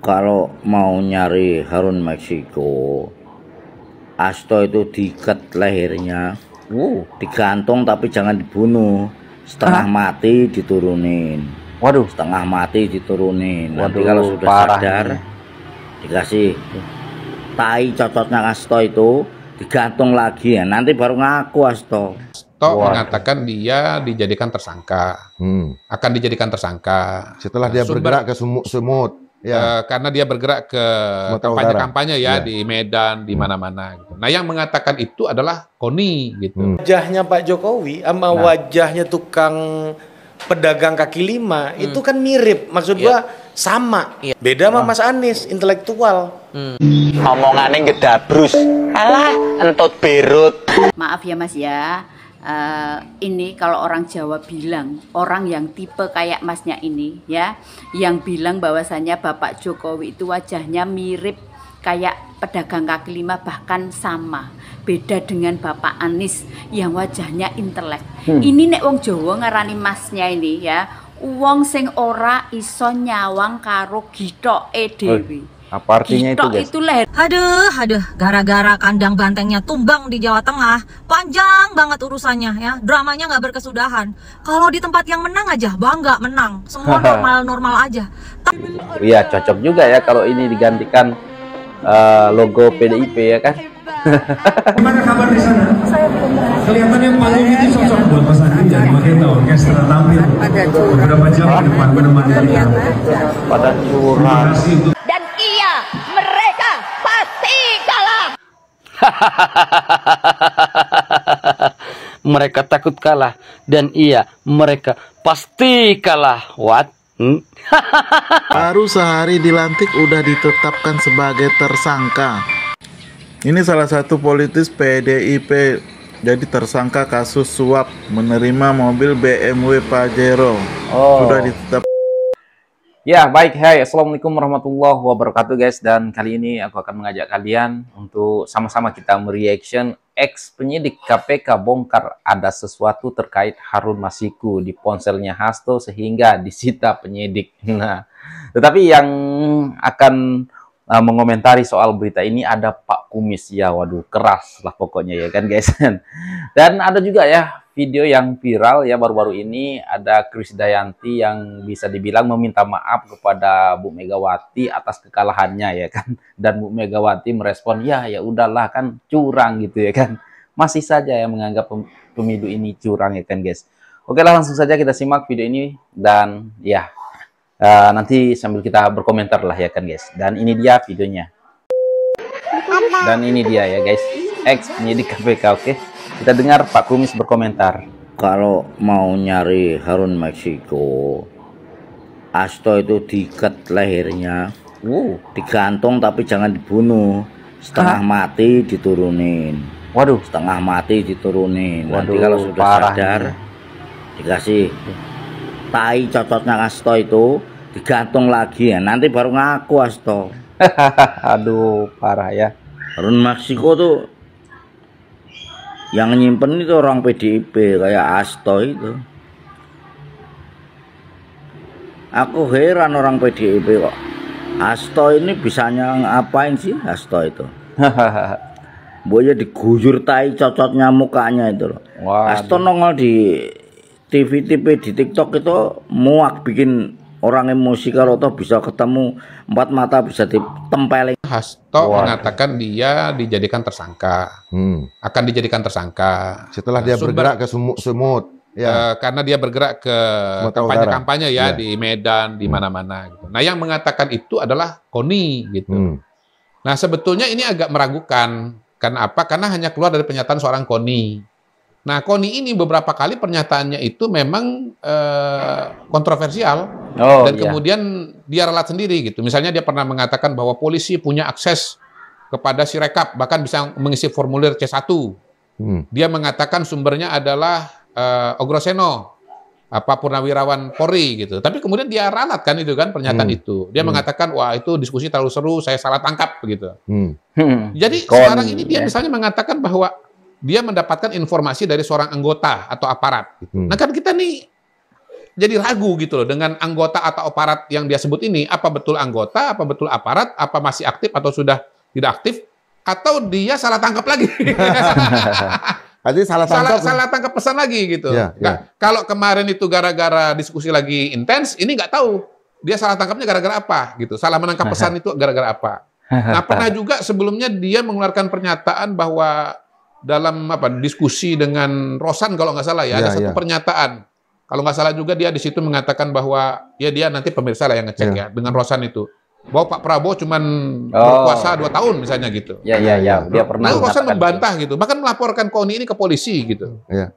Kalau mau nyari Harun Meksiko, Asto itu diikat lehernya, digantung tapi jangan dibunuh. Setengah mati diturunin. Waduh, Setengah mati diturunin. Nanti waduh, kalau sudah parah sadar, ini. dikasih tai cocotnya Asto itu, digantung lagi ya. Nanti baru ngaku Asto. Mengatakan dia dijadikan tersangka, akan dijadikan tersangka. Setelah dia bergerak ke Sumut, ya. Karena dia bergerak ke kampanye-kampanye ya, di Medan, di mana-mana. Gitu. Nah, yang mengatakan itu adalah KONI gitu. Wajahnya Pak Jokowi sama wajahnya tukang pedagang kaki lima itu kan mirip. Maksud gua sama. Beda sama Mas Anies, intelektual. Omongannya gedabrus. Alah, entut berut. Maaf ya Mas ya. Ini kalau orang Jawa bilang, orang yang tipe kayak masnya ini ya, yang bilang bahwasannya Bapak Jokowi itu wajahnya mirip kayak pedagang kaki lima, bahkan sama. Beda dengan Bapak Anies yang wajahnya intelek. Ini nek wong Jawa ngarani masnya ini ya, wong sing ora iso nyawang karo gitoke dhewe. Apa artinya itu, guys? Itu leher. Aduh, gara-gara kandang bantengnya tumbang di Jawa Tengah, panjang banget urusannya ya, dramanya nggak berkesudahan. Kalau di tempat yang menang aja, bangga menang, semua normal-normal aja. Iya, cocok juga ya kalau ini digantikan logo PDIP ya kan? Gimana kabar di sana? Kelihatan yang paling ini sosok buat Mas Andi dan Magenta Orkestra tampil beberapa jam ke depan menemani kita. Pada curang. Dan iya, mereka pasti kalah. Mereka takut kalah dan iya, mereka pasti kalah. What? Baru sehari dilantik udah ditetapkan sebagai tersangka. Ini salah satu politis PDIP jadi tersangka kasus suap menerima mobil BMW Pajero. Sudah ditetap. Ya baik, hai, assalamualaikum warahmatullahi wabarakatuh guys. Dan kali ini aku akan mengajak kalian untuk sama-sama kita mereaction ex penyidik KPK bongkar ada sesuatu terkait Harun Masiku di ponselnya Hasto sehingga disita penyidik. Nah, tetapi yang akan mengomentari soal berita ini ada Pak Kumis ya, waduh keras lah pokoknya ya kan guys. Dan ada juga ya video yang viral ya baru-baru ini, ada Krisdayanti yang bisa dibilang meminta maaf kepada Bu Megawati atas kekalahannya ya kan. Dan Bu Megawati merespon ya udahlah kan curang gitu ya kan. Masih saja yang menganggap pemilu ini curang ya kan guys. Oke lah, langsung saja kita simak video ini dan ya nanti sambil kita berkomentar lah ya kan guys. Dan ini dia videonya. Dan ini dia ya guys, ex penyidik KPK. Oke, kita dengar Pak Kumis berkomentar. Kalau mau nyari Harun Meksiko, Asto itu diikat lehernya, digantung tapi jangan dibunuh. Setengah mati diturunin. Waduh, setengah mati diturunin. Nanti waduh, kalau sudah sadar, dikasih tai cocotnya Asto itu, digantung lagi ya. Nanti baru ngaku Asto. Aduh, parah ya. Harun Meksiko tuh yang nyimpen itu orang PDIP kayak Asto itu. Aku heran orang PDIP kok. Asto ini bisanya ngapain sih Asto itu? Boya diguyur tai cocotnya mukanya itu loh. Asto nongol di TV di TikTok itu muak, bikin orang emosi kalau toh bisa ketemu empat mata bisa ditempelin. Hasto mengatakan dia dijadikan tersangka, akan dijadikan tersangka. Setelah dia bergerak ke Sumut, ya. Karena dia bergerak ke kampanye-kampanye ya, di Medan, di mana-mana. Gitu. Nah, yang mengatakan itu adalah KONI gitu. Nah, sebetulnya ini agak meragukan. Karena apa? Karena hanya keluar dari pernyataan seorang KONI. Nah, KONI ini beberapa kali pernyataannya itu memang kontroversial dan kemudian dia ralat sendiri gitu. Misalnya dia pernah mengatakan bahwa polisi punya akses kepada Sirekap, bahkan bisa mengisi formulir C1. Dia mengatakan sumbernya adalah Ogroseno, Purnawirawan Polri gitu. Tapi kemudian dia ralat kan itu kan pernyataan itu. Dia mengatakan wah itu diskusi terlalu seru, saya salah tangkap begitu. Jadi sekarang ini dia misalnya mengatakan bahwa dia mendapatkan informasi dari seorang anggota atau aparat. Nah kan kita nih jadi ragu gitu loh dengan anggota atau aparat yang dia sebut ini, apa betul anggota, apa betul aparat, apa masih aktif atau sudah tidak aktif, atau dia salah tangkap lagi. Artinya salah tangkap pesan lagi gitu. Ya, nah, kalau kemarin itu gara-gara diskusi lagi intens, ini nggak tahu dia salah tangkapnya gara-gara apa gitu. Salah menangkap pesan itu gara-gara apa. Nah, pernah juga sebelumnya dia mengeluarkan pernyataan bahwa dalam diskusi dengan Rosan kalau nggak salah ya, ada satu pernyataan. Kalau nggak salah juga dia di situ mengatakan bahwa ya dia nanti pemirsa lah yang ngecek ya dengan Rosan itu. Bahwa Pak Prabowo cuman berkuasa 2 tahun misalnya gitu. Ya. Dia pernah. Lalu Rosan membantah gitu, bahkan melaporkan Koni ini ke polisi gitu. Ya.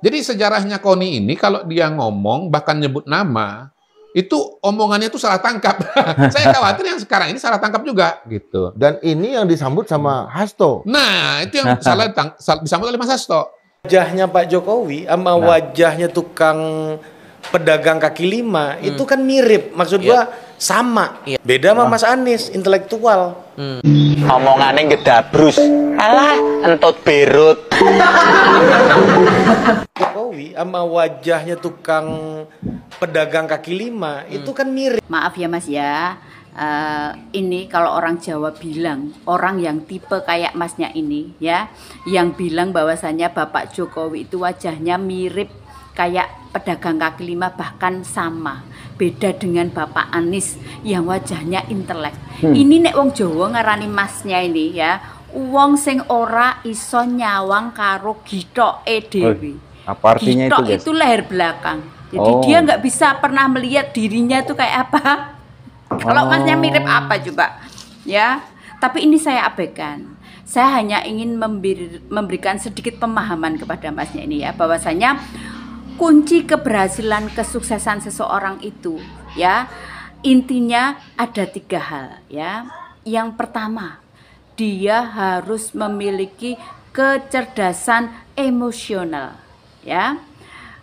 Jadi sejarahnya Koni ini kalau dia ngomong bahkan nyebut nama, itu omongannya itu salah tangkap. Saya khawatir yang sekarang ini salah tangkap juga gitu. Dan ini yang disambut sama Hasto. Nah, itu yang salah disambut oleh Mas Hasto. Wajahnya Pak Jokowi sama wajahnya tukang pedagang kaki lima itu kan mirip. Maksud gua sama. Beda sama Mas Anies, intelektual. Omongannya gedabrus. Alah, entot berut. Jokowi sama wajahnya tukang pedagang kaki lima itu kan mirip. Maaf ya Mas ya, ini kalau orang Jawa bilang, orang yang tipe kayak Masnya ini ya, yang bilang bahwasannya Bapak Jokowi itu wajahnya mirip kayak pedagang kaki lima, bahkan sama. Beda dengan Bapak Anies yang wajahnya intelek. Ini nek wong Jawa ngarani Masnya ini ya, wong sing ora iso nyawang karo gitoke dhewe. Apa artinya Gitok itu, guys? itu leher belakang. Jadi dia nggak bisa pernah melihat dirinya itu kayak apa. Kalau Masnya mirip apa coba? Ya. Tapi ini saya abaikan. Saya hanya ingin memberikan sedikit pemahaman kepada Masnya ini ya, bahwasanya kunci keberhasilan kesuksesan seseorang itu ya, intinya ada 3 hal ya. Yang pertama, dia harus memiliki kecerdasan emosional ya.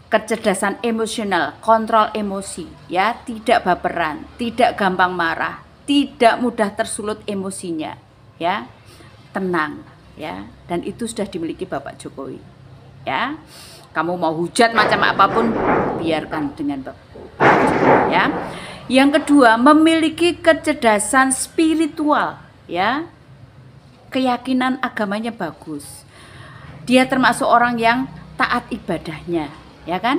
Kecerdasan emosional, kontrol emosi ya, tidak baperan, tidak gampang marah, tidak mudah tersulut emosinya ya, tenang ya, dan itu sudah dimiliki Bapak Jokowi ya. Kamu mau hujat macam apapun biarkan dengan Bapak Jokowi ya. Yang kedua, memiliki kecerdasan spiritual ya, keyakinan agamanya bagus. Dia termasuk orang yang taat ibadahnya ya kan,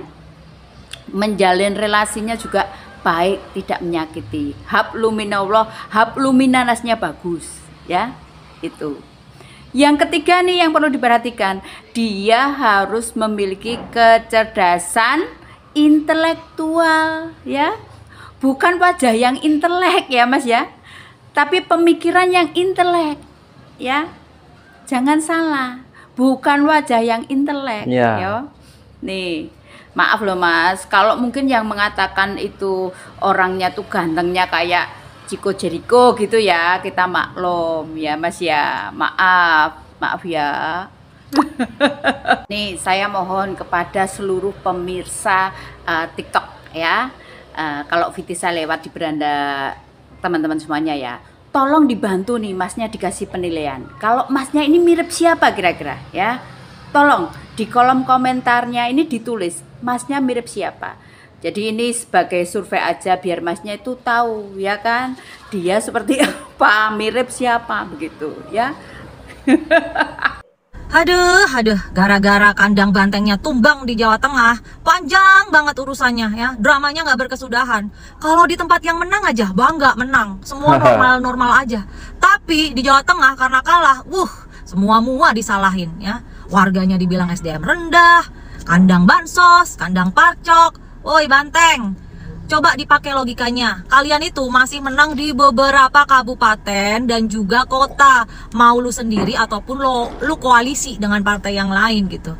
menjalin relasinya juga baik, tidak menyakiti. Habluminallah, habluminanasnya bagus ya, itu. Yang ketiga nih yang perlu diperhatikan, dia harus memiliki kecerdasan intelektual ya, bukan wajah yang intelek ya Mas ya, tapi pemikiran yang intelek ya, jangan salah, bukan wajah yang intelek ya. Nih, maaf loh Mas, kalau mungkin yang mengatakan itu orangnya tuh gantengnya kayak Chico Jericho gitu ya, kita maklum ya Mas ya, maaf ya. Nih, saya mohon kepada seluruh pemirsa TikTok ya, kalau Vitisa lewat di beranda teman-teman semuanya ya, tolong dibantu nih Masnya dikasih penilaian. Kalau Masnya ini mirip siapa kira-kira ya? Tolong di kolom komentarnya ini ditulis Masnya mirip siapa. Jadi ini sebagai survei aja biar Masnya itu tahu ya kan, dia seperti apa, mirip siapa begitu ya. Aduh, gara-gara kandang bantengnya tumbang di Jawa Tengah, panjang banget urusannya ya, dramanya nggak berkesudahan. Kalau di tempat yang menang aja, bangga menang, semua normal-normal aja. Tapi di Jawa Tengah karena kalah, semua disalahin ya. Warganya dibilang SDM rendah, kandang bansos, kandang parcok. Woi Banteng, coba dipakai logikanya. Kalian itu masih menang di beberapa kabupaten dan juga kota. Mau lu sendiri ataupun lu koalisi dengan partai yang lain gitu.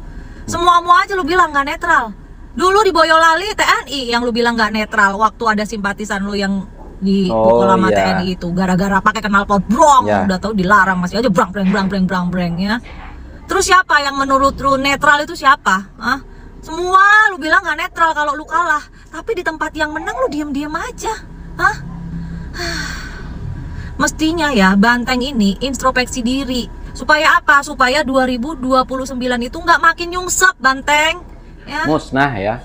Semua aja lu bilang gak netral. Dulu di Boyolali TNI yang lu bilang gak netral waktu ada simpatisan lu yang dipukul sama TNI itu. Gara-gara pakai knalpot brong, udah tahu dilarang masih aja brang ya. Terus siapa yang menurut lu netral itu siapa? Hah? Semua lu bilang gak netral kalau lu kalah. Tapi di tempat yang menang lu diem-diem aja. Hah? Mestinya ya Banteng ini introspeksi diri. Supaya apa? Supaya 2029 itu nggak makin nyungsep Banteng ya? Musnah ya.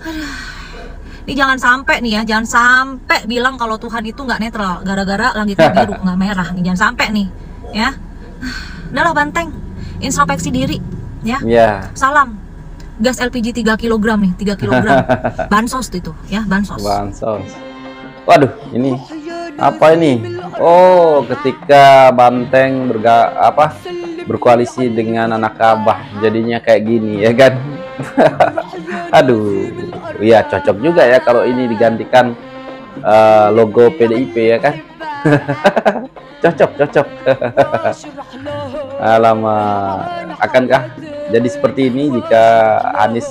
Ini jangan sampai nih ya, jangan sampai bilang kalau Tuhan itu nggak netral gara-gara langitnya biru nggak merah nih, jangan sampai nih ya. Udahlah Banteng, introspeksi diri ya. Salam gas LPG 3 kg nih, 3 kg bansos itu ya, bansos. Waduh, ini apa ini? Oh, ketika Banteng berkoalisi dengan anak Abah, jadinya kayak gini ya kan? Aduh, ya cocok juga ya kalau ini digantikan logo PDIP ya kan? Cocok. Alamak, akankah jadi seperti ini jika Anies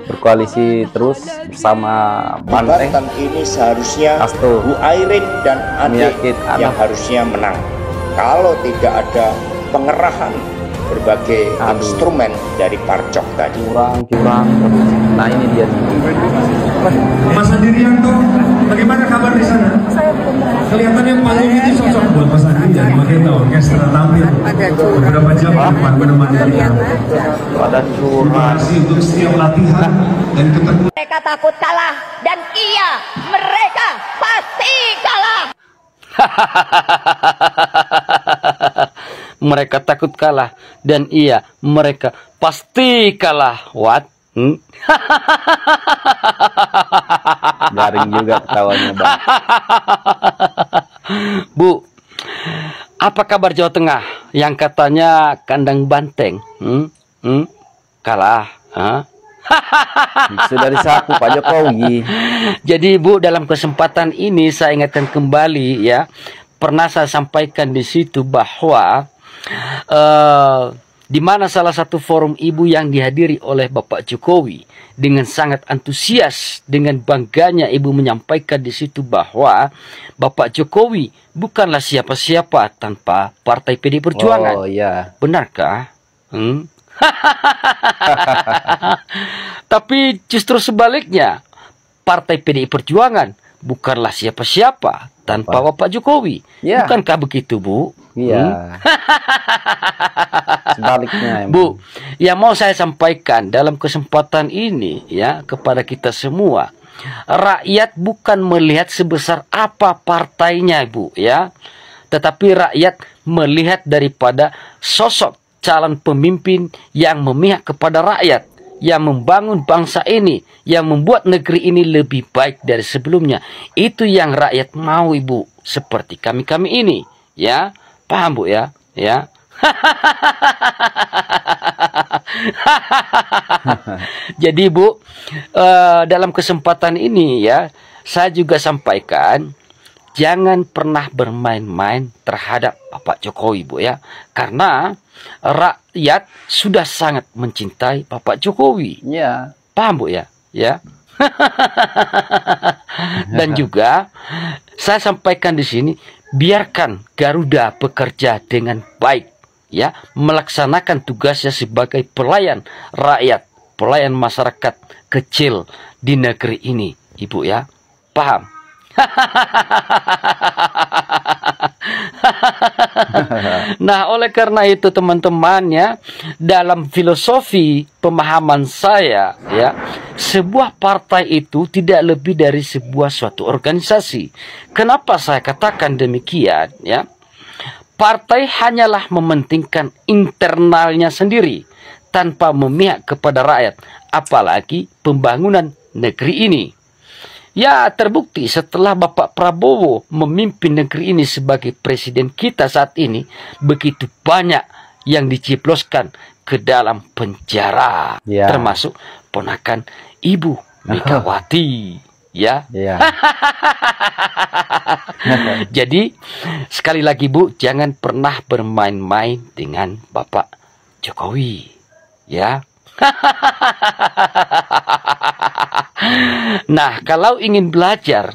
berkoalisi terus bersama Banteng? Jabatan ini seharusnya Bu Airin dan adik yang harusnya menang. Kalau tidak ada pengerahan berbagai instrumen dari Parcok tadi. Curang. Nah ini dia. Mas Andirianto, bagaimana kabar di sana? Kelihatannya panggung ini cocok buat Mas Andirianto. Makita orkestra tampil beberapa jam ke depan menemani kalian. Terima kasih untuk setiap latihan dan ketemu. Mereka takut kalah dan iya, mereka pasti kalah. Mereka takut kalah dan iya, mereka pasti kalah. What? Garing juga ketawanya, Bang. Bu, apa kabar Jawa Tengah yang katanya kandang Banteng? Kalah? Sudah disapu Pak Jokowi. Jadi Bu, dalam kesempatan ini saya ingatkan kembali ya, pernah saya sampaikan di situ bahwa di mana salah satu forum ibu yang dihadiri oleh Bapak Jokowi dengan sangat antusias, dengan bangganya ibu menyampaikan di situ bahwa Bapak Jokowi bukanlah siapa-siapa tanpa Partai PD Perjuangan. Oh iya. Benarkah? Tapi justru sebaliknya, Partai PDI Perjuangan bukanlah siapa-siapa tanpa Bapak Jokowi. Bukankah begitu, Bu? Iya. Sebaliknya, Bu, yang mau saya sampaikan dalam kesempatan ini ya kepada kita semua, rakyat bukan melihat sebesar apa partainya, Bu, ya, tetapi rakyat melihat daripada sosok calon pemimpin yang memihak kepada rakyat, yang membangun bangsa ini, yang membuat negeri ini lebih baik dari sebelumnya. Itu yang rakyat mau, Ibu, seperti kami-kami ini, ya. Paham, Bu, ya? Ya. Jadi, Bu, dalam kesempatan ini ya, saya juga sampaikan jangan pernah bermain-main terhadap Bapak Jokowi, Bu, ya. Karena rakyat sudah sangat mencintai Bapak Jokowi. Ya. Paham, Bu, ya? Ya. Dan juga saya sampaikan di sini, biarkan Garuda bekerja dengan baik, ya, melaksanakan tugasnya sebagai pelayan rakyat, pelayan masyarakat kecil di negeri ini, Ibu, ya. Paham? Nah, oleh karena itu teman-teman ya, dalam filosofi pemahaman saya ya, sebuah partai itu tidak lebih dari sebuah suatu organisasi. Kenapa saya katakan demikian ya? Partai hanyalah mementingkan internalnya sendiri tanpa memihak kepada rakyat, apalagi pembangunan negeri ini. Ya, terbukti setelah Bapak Prabowo memimpin negeri ini sebagai presiden kita saat ini, begitu banyak yang dijebloskan ke dalam penjara, termasuk ponakan Ibu Megawati, ya. Jadi, sekali lagi, Bu, jangan pernah bermain-main dengan Bapak Jokowi, ya. Nah, kalau ingin belajar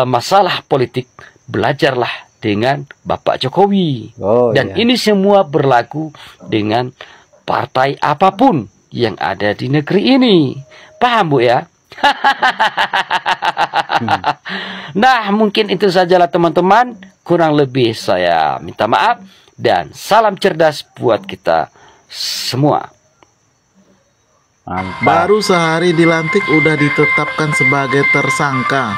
masalah politik, belajarlah dengan Bapak Jokowi. Dan ini semua berlaku dengan partai apapun yang ada di negeri ini. Paham, Bu, ya? Nah, mungkin itu sajalah teman-teman. Kurang lebih saya minta maaf. Dan salam cerdas buat kita semua. Mantap. Baru sehari dilantik udah ditetapkan sebagai tersangka.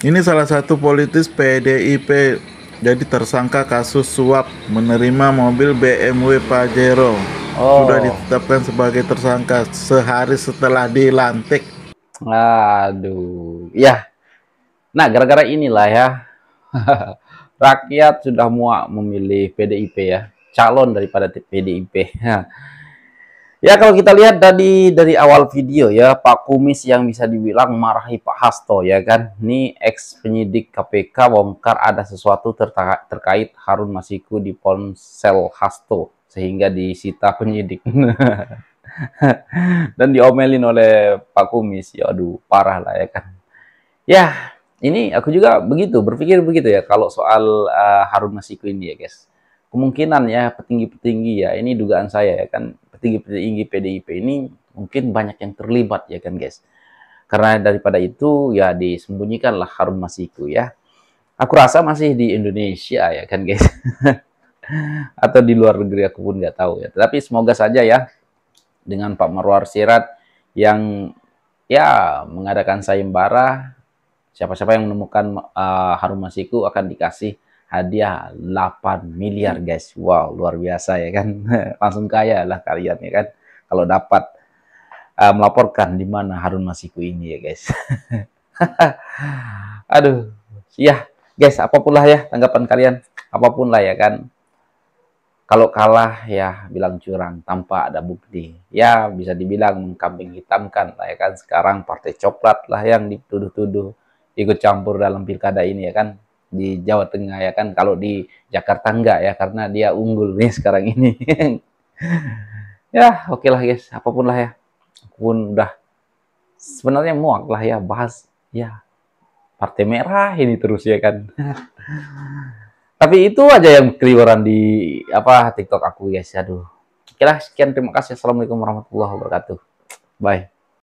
Ini salah satu politis PDIP jadi tersangka kasus suap menerima mobil BMW Pajero. Sudah ditetapkan sebagai tersangka sehari setelah dilantik. Aduh, ya. Nah, gara-gara inilah ya, rakyat sudah muak memilih PDIP ya, calon daripada PDIP. Ya, kalau kita lihat dari awal video ya, Pak Kumis yang bisa dibilang marahi Pak Hasto ya kan. Ini ex penyidik KPK bongkar ada sesuatu terkait Harun Masiku di ponsel Hasto sehingga disita penyidik. Dan diomelin oleh Pak Kumis. Ya aduh, parah lah ya kan. Ya, ini aku juga berpikir begitu ya kalau soal Harun Masiku ini ya guys. Kemungkinan ya petinggi-petinggi ya, ini dugaan saya ya kan, petinggi-petinggi PDIP ini mungkin banyak yang terlibat ya kan guys. Karena daripada itu ya disembunyikanlah Harun Masiku ya. Aku rasa masih di Indonesia ya kan guys. Atau di luar negeri aku pun nggak tahu ya. Tapi semoga saja ya dengan Pak Marwar Sirait yang ya mengadakan sayembara, siapa-siapa yang menemukan Harun Masiku akan dikasih hadiah 8 miliar guys. Wow, luar biasa ya kan. Langsung kaya lah kalian ya kan kalau dapat melaporkan di mana Harun Masiku ini ya guys. Aduh, ya guys, apapun lah ya tanggapan kalian, apapun lah ya kan. Kalau kalah ya bilang curang tanpa ada bukti. Ya bisa dibilang mengkambing hitamkan lah ya kan. Sekarang Partai Coklat lah yang dituduh-tuduh ikut campur dalam pilkada ini ya kan. Di Jawa Tengah ya kan, kalau di Jakarta enggak ya karena dia unggul nih sekarang ini. Ya oke lah guys, apapun lah ya, aku pun udah sebenarnya muak lah ya bahas ya Partai Merah ini terus ya kan. Tapi itu aja yang keliweran di TikTok aku guys. Aduh, oke lah, sekian, terima kasih. Assalamualaikum warahmatullahi wabarakatuh. Bye.